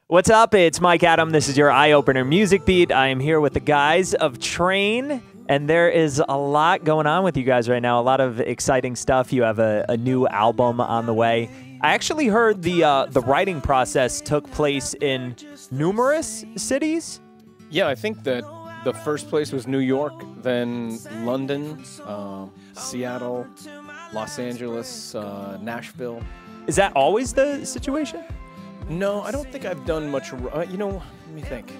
What's up? It's Mike Adam. This is your eye-opener music beat. I am here with the guys of Train, and there is a lot going on with you guys right now. A lot of exciting stuff. You have a new album on the way. I actually heard the writing process took place in numerous cities. Yeah, I think that the first place was New York, then London, Seattle, Los Angeles, Nashville. Is that always the situation? No, I don't think I've done much. Let me think.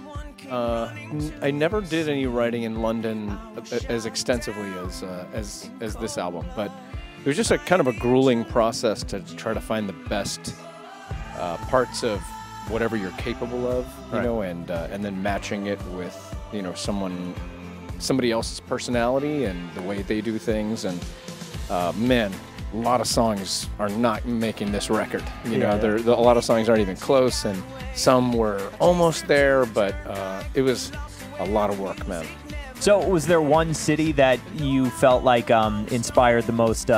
I never did any writing in London as extensively as this album, but it was just a kind of a grueling process to try to find the best parts of whatever you're capable of, you know, and then matching it with somebody else's personality and the way they do things, and man. A lot of songs are not making this record. A lot of songs aren't even close, and some were almost there, but it was a lot of work, man. So was there one city that you felt like inspired the most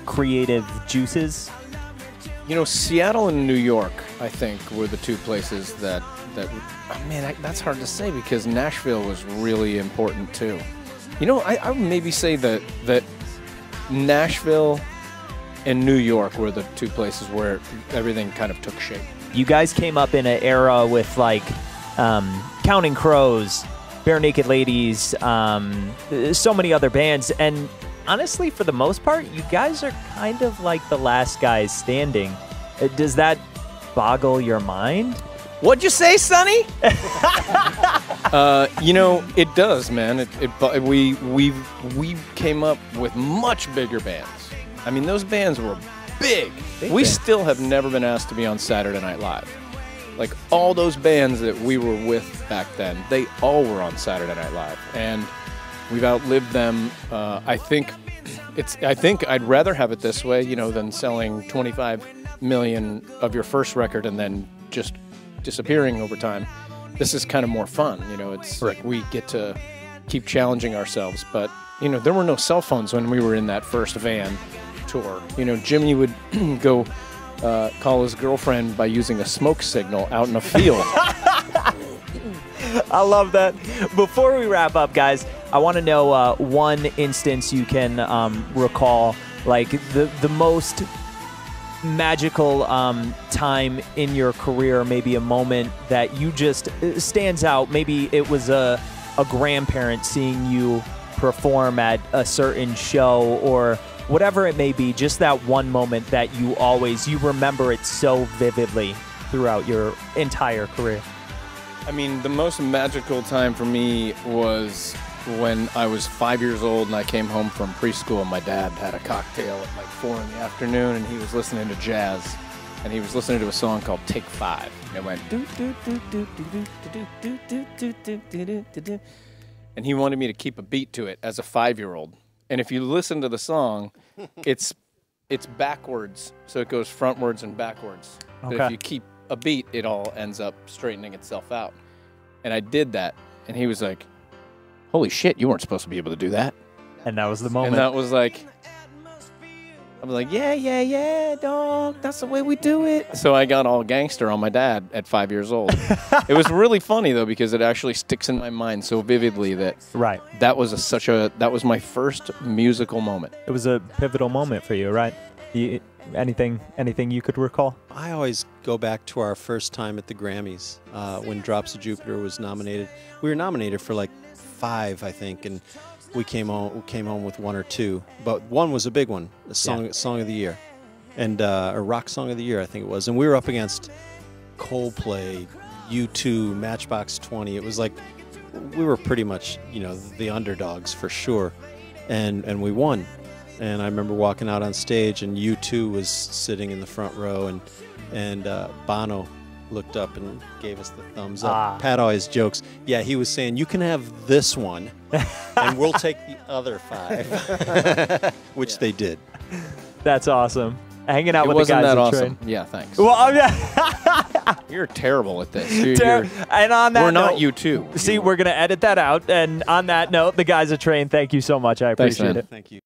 creative juices? You know, Seattle and New York, I think, were the two places that that's hard to say because Nashville was really important too. You know, I would maybe say that Nashville and New York were the two places where everything kind of took shape. You guys came up in an era with like Counting Crows, Bare Naked Ladies, so many other bands, and honestly, for the most part, you guys are kind of like the last guys standing. Does that boggle your mind? What'd you say, Sonny? You know, it does, man. We came up with much bigger bands. I mean, those bands were big. We still have never been asked to be on Saturday Night Live. Like, all those bands that we were with back then, they all were on Saturday Night Live. And we've outlived them. I think I'd rather have it this way, you know, than selling 25 million of your first record and then just disappearing over time. This is kind of more fun, you know. It's like we get to keep challenging ourselves. But, you know, there were no cell phones when we were in that first van tour. You know, Jimmy would go call his girlfriend by using a smoke signal out in a field. I love that. Before we wrap up, guys, I want to know one instance you can recall, like the most magical time in your career, maybe a moment that you just stands out. Maybe it was a grandparent seeing you perform at a certain show or whatever it may be, just that one moment that you remember it so vividly throughout your entire career. I mean, the most magical time for me was when I was 5 years old and I came home from preschool and my dad had a cocktail at like 4 in the afternoon and he was listening to jazz and he was listening to a song called Take 5. And it went do do do do do do do do do do do do do. And he wanted me to keep a beat to it as a 5-year-old. And if you listen to the song, it's backwards, so it goes frontwards and backwards. Okay. But if you keep a beat, it all ends up straightening itself out. And I did that, and he was like, holy shit, you weren't supposed to be able to do that. And that was the moment. And that was like, I was like, yeah, dog, that's the way we do it. So I got all gangster on my dad at 5 years old. It was really funny, though, because it actually sticks in my mind so vividly that that was my first musical moment. It was a pivotal moment for you, right? Anything you could recall? I always go back to our first time at the Grammys when Drops of Jupiter was nominated. We were nominated for like 5, I think, and we came home with 1 or 2, but one was a big one, a song of the year, and a rock song of the year, I think it was. And we were up against Coldplay, U2, Matchbox 20. It was like we were pretty much, you know, the underdogs for sure, and we won. And I remember walking out on stage, and U2 was sitting in the front row, and Bono looked up and gave us the thumbs up. Pat always jokes, yeah, he was saying, you can have this one, and we'll take the other 5, which they did. That's awesome. Hanging out with the guys at Train. Yeah, thanks. Well, yeah. You're terrible at this. And on that we're note, not U2. See, we're going to edit that out. And on that note, the guys at Train, thank you so much. I appreciate it. Thank you.